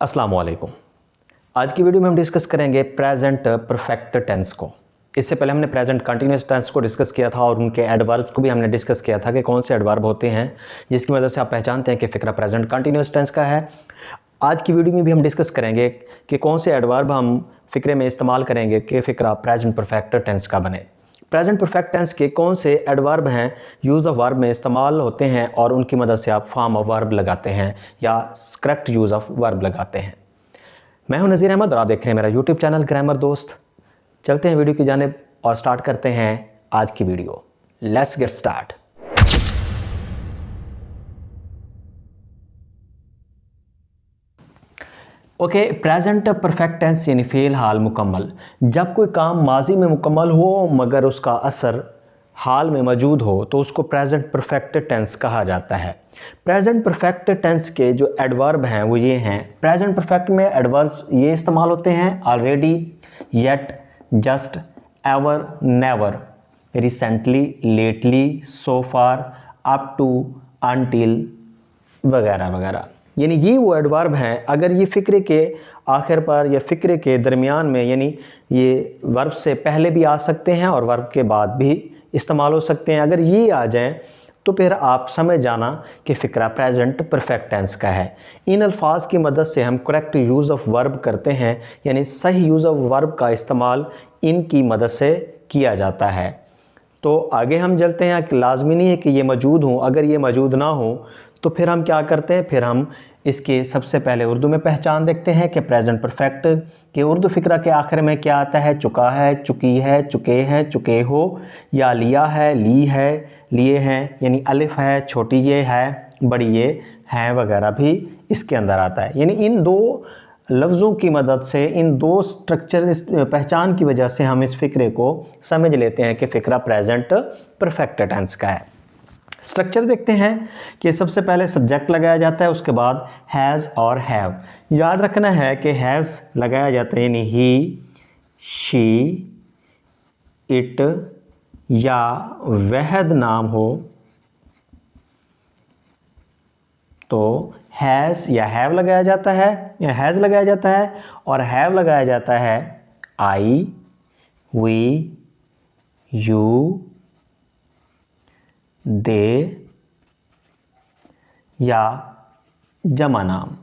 अस्सलाम वालेकुम। आज की वीडियो में हम डिस्कस करेंगे प्रेजेंट परफेक्ट टेंस को। इससे पहले हमने प्रेजेंट कंटिन्यूस टेंस को डिस्कस किया था और उनके एडवर्ब्स को भी हमने डिस्कस किया था कि कौन से एडवर्ब होते हैं जिसकी वजह से आप पहचानते हैं कि फ़िक्रा प्रेजेंट कंटिन्यूस टेंस का है। आज की वीडियो में भी हम डिस्कस करेंगे कि कौन से एडवर्ब हम फ़िक्रे में इस्तेमाल करेंगे कि फ़िक्रा प्रेजेंट परफेक्ट टेंस का बने। प्रेजेंट परफेक्ट टेंस के कौन से एडवर्ब हैं यूज़ ऑफ वर्ब में इस्तेमाल होते हैं और उनकी मदद से आप फॉर्म ऑफ वर्ब लगाते हैं या करेक्ट यूज़ ऑफ वर्ब लगाते हैं। मैं हूं नज़ीर अहमद और आप देख रहे हैं मेरा यूट्यूब चैनल ग्रामर दोस्त। चलते हैं वीडियो की जानिब और स्टार्ट करते हैं आज की video. Let's get start. Okay, present perfect tense यानी फ़ेल हाल मुकम्मल। जब कोई काम माजी में मुकम्मल हो मगर उसका असर हाल में मौजूद हो तो उसको प्रेजेंट परफेक्ट टेंस कहा जाता है। प्रेजेंट परफेक्ट टेंस के जो एडवर्ब हैं वो ये हैं। प्रेजेंट परफेक्ट में एडवर्ब्स ये इस्तेमाल होते हैं already, yet, just, ever, never, recently, lately, so far, up to, until वगैरह वगैरह। यानी ये वो एडवर्ब हैं अगर ये फ़िक्रे के आखिर पर या फ़िक्रे के दरमियान में, यानी ये वर्ब से पहले भी आ सकते हैं और वर्ब के बाद भी इस्तेमाल हो सकते हैं। अगर ये आ जाएं तो फिर आप समझ जाना कि फ़िक्रा प्रेजेंट परफेक्ट टेंस का है। इन अल्फाज की मदद से हम करेक्ट यूज़ ऑफ वर्ब करते हैं, यानी सही यूज़ ऑफ वर्ब का इस्तेमाल इनकी मदद से किया जाता है। तो आगे हम चलते हैं कि लाजमी नहीं है कि ये मौजूद हो। अगर ये मौजूद ना हो तो फिर हम क्या करते हैं, फिर हम इसके सबसे पहले उर्दू में पहचान देखते हैं कि प्रेजेंट परफेक्ट के उर्दू फ़िक्रा के आखिर में क्या आता है। चुका है, चुकी है, चुके हैं, चुके हो, या लिया है, ली है, लिए हैं, यानी अलिफ है, छोटी ये है, बड़ी ये हैं वगैरह भी इसके अंदर आता है। यानी इन दो लफ्ज़ों की मदद से, इन दो स्ट्रक्चर पहचान की वजह से हम इस फ़िक्रे को समझ लेते हैं कि फ़िक्रा प्रेजेंट परफेक्ट टेंस का है। स्ट्रक्चर देखते हैं कि सबसे पहले सब्जेक्ट लगाया जाता है, उसके बाद हैज़ और हैव। याद रखना है कि हैज़ लगाया जाता है यानी ही, शी, इट या वहद नाम हो तो हैज़ या हैव लगाया जाता है, या हैज़ लगाया जाता है, और हैव लगाया जाता है आई, वी, यू, दे या जमा नाम।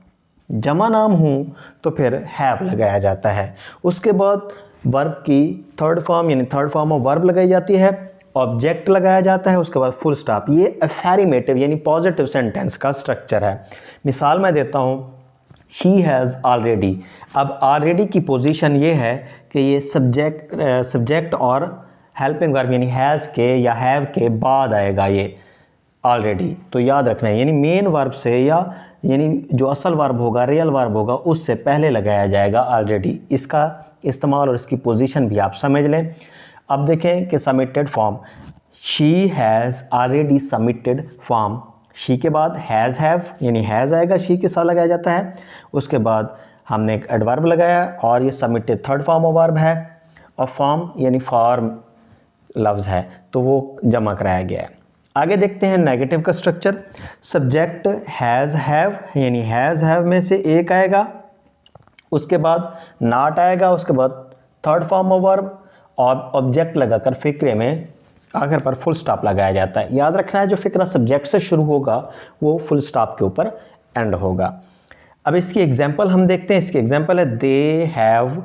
जमा नाम हो तो फिर हैव लगाया जाता है। उसके बाद वर्ब की थर्ड फॉर्म यानी थर्ड फॉर्म ऑफ वर्ब लगाई जाती है, ऑब्जेक्ट लगाया जाता है, उसके बाद फुल स्टॉप। ये अफर्मेटिव यानी पॉजिटिव सेंटेंस का स्ट्रक्चर है। मिसाल मैं देता हूँ, शी हैज़ ऑलरेडी। अब ऑलरेडी की पोजीशन ये है कि ये सब्जेक्ट और हेल्पिंग वर्ब यानी हैज़ के या हैव के बाद आएगा ये ऑलरेडी। तो याद रखना है यानी मेन वर्ब से या यानी जो असल वर्ब होगा, रियल वर्ब होगा, उससे पहले लगाया जाएगा ऑलरेडी। इसका इस्तेमाल और इसकी पोजीशन भी आप समझ लें। अब देखें कि submitted form, she has already submitted form. She के बाद हैज़ हैव यानी हैज़ आएगा, शी के साथ लगाया जाता है। उसके बाद हमने एक एडवर्ब लगाया और ये submitted third form of verb है, और फॉर्म यानी फॉर्म लफ्ज़ है तो वो जमा कराया गया है। आगे देखते हैं नेगेटिव का स्ट्रक्चर। सब्जेक्ट हैज़ हैव यानी हैज़ हैव में से एक आएगा, उसके बाद नॉट आएगा, उसके बाद थर्ड फॉर्म ऑफ वर्ब, और ऑब्जेक्ट लगाकर फ़िक्रे में आखिर पर फुल स्टॉप लगाया जाता है। याद रखना है जो फ़िक्रा सब्जेक्ट से शुरू होगा वो फुल स्टॉप के ऊपर एंड होगा। अब इसकी एग्जाम्पल हम देखते हैं। इसकी एग्जाम्पल है दे हैव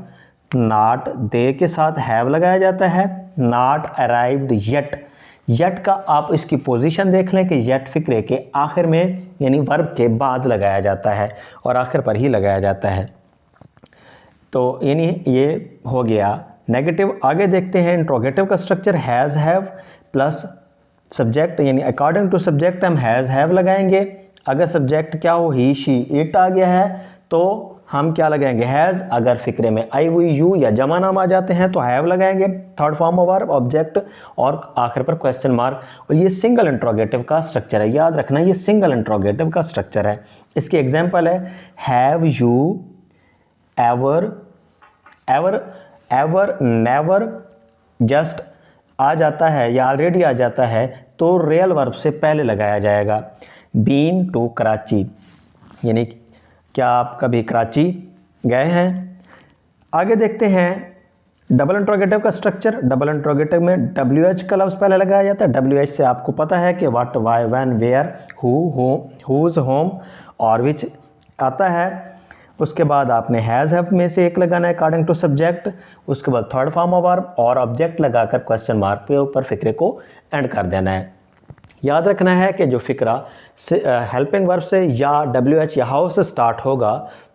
नॉट। दे के साथ हैव लगाया जाता है। Not arrived yet. येट का आप इसकी पोजीशन देख लें कि येट फ़िक्रे के आखिर में यानी वर्ब के बाद लगाया जाता है और आखिर पर ही लगाया जाता है। तो यानी ये हो गया नेगेटिव। आगे देखते हैं इंट्रोगेटिव का structure. Has have plus subject यानी अकॉर्डिंग टू सब्जेक्ट हम हैज़ हैव लगाएंगे। अगर सब्जेक्ट क्या हो, ही, शी, इट आ गया है तो हम क्या लगाएंगे, हैज़। अगर फ़िक्रे में आई, वी, यू या जमा नाम आ जाते हैं तो हैव लगाएंगे, third form of verb, object, और आखिर पर क्वेश्चन मार्क। और ये सिंगल इंट्रोगेटिव का स्ट्रक्चर है। याद रखना ये सिंगल इंट्रोगेटिव का स्ट्रक्चर है। इसकी एग्जाम्पल है have you ever, ever, never, just आ जाता है या ऑलरेडी आ जाता है तो रियल वर्ब से पहले लगाया जाएगा। बीन टू कराची यानी क्या आप कभी कराची गए हैं? आगे देखते हैं डबल इंट्रोगेटिव का स्ट्रक्चर। डबल इंट्रोगेटिव में WH का लफ्ज़ पहले लगाया जाता है। WH से आपको पता है कि what, why, when, where, whose, whom और विच आता है। उसके बाद आपने हैज़ हैव में से एक लगाना है अकॉर्डिंग टू सब्जेक्ट। उसके बाद थर्ड फॉर्म ऑफ वर्ब और ऑब्जेक्ट लगाकर क्वेश्चन मार्क के ऊपर फिक्रे को एंड कर देना है। याद रखना है कि जो फिक्रा हेल्पिंग वर्ब से या WH या हाउ से स्टार्ट होगा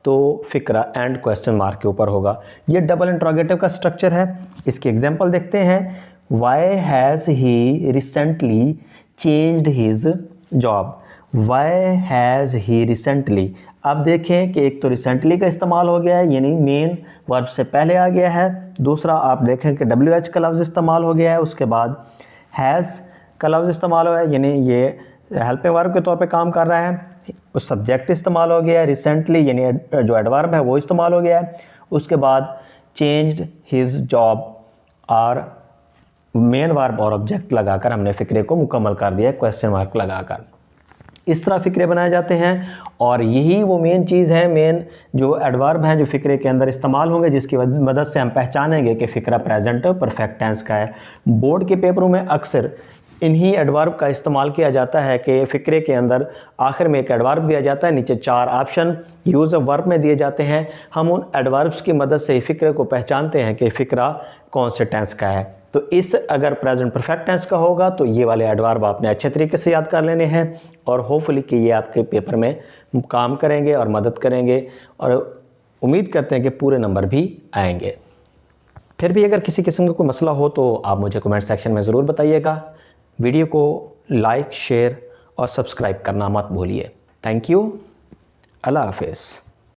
तो फिक्रा एंड क्वेश्चन मार्क के ऊपर होगा। ये डबल इंट्रोगेटिव का स्ट्रक्चर है। इसकी एग्जांपल देखते हैं। Why has he recently changed his job? Why has he recently, अब देखें कि एक तो रिसेंटली का इस्तेमाल हो गया है, यानी मेन वर्ब से पहले आ गया है। दूसरा आप देखें कि WH का लफ्ज़ इस्तेमाल हो गया है। उसके बाद हैज़ का लफ्ज़ इस्तेमाल हुआ है, यानी ये हेल्पिंग वर्ब के तौर पे काम कर रहा है। उस सब्जेक्ट इस्तेमाल हो गया है। रिसेंटली यानी जो एडवर्ब है वो इस्तेमाल हो गया है। उसके बाद चेंज्ड हिज जॉब और मेन वर्ब और ऑब्जेक्ट लगाकर हमने फिक्रे को मुकम्मल कर दिया है क्वेश्चन मार्क लगाकर। इस तरह फिक्रे बनाए जाते हैं और यही वो मेन चीज़ है, मेन जो एडवर्ब हैं जो फिक्रे के अंदर इस्तेमाल होंगे, जिसकी मदद से हम पहचानेंगे कि फ़िक्रा प्रेजेंट परफेक्ट टेंस का है। बोर्ड के पेपरों में अक्सर इन्हीं एडवर्ब का इस्तेमाल किया जाता है कि फ़िक्रे के अंदर आखिर में एक एडवर्ब दिया जाता है, नीचे 4 ऑप्शन यूज़ ऑफ वर्ब में दिए जाते हैं। हम उन एडवर्ब्स की मदद से फ़िक्रे को पहचानते हैं कि फ़िक्रा कौन से टेंस का है। तो इस अगर प्रेजेंट परफेक्ट टेंस का होगा तो ये वाले एडवर्ब आपने अच्छे तरीके से याद कर लेने हैं और होपफुली कि ये आपके पेपर में काम करेंगे और मदद करेंगे और उम्मीद करते हैं कि पूरे नंबर भी आएंगे। फिर भी अगर किसी किस्म का कोई मसला हो तो आप मुझे कमेंट सेक्शन में ज़रूर बताइएगा। वीडियो को लाइक, शेयर और सब्सक्राइब करना मत भूलिए। Thank you. अल्लाह हाफिज़।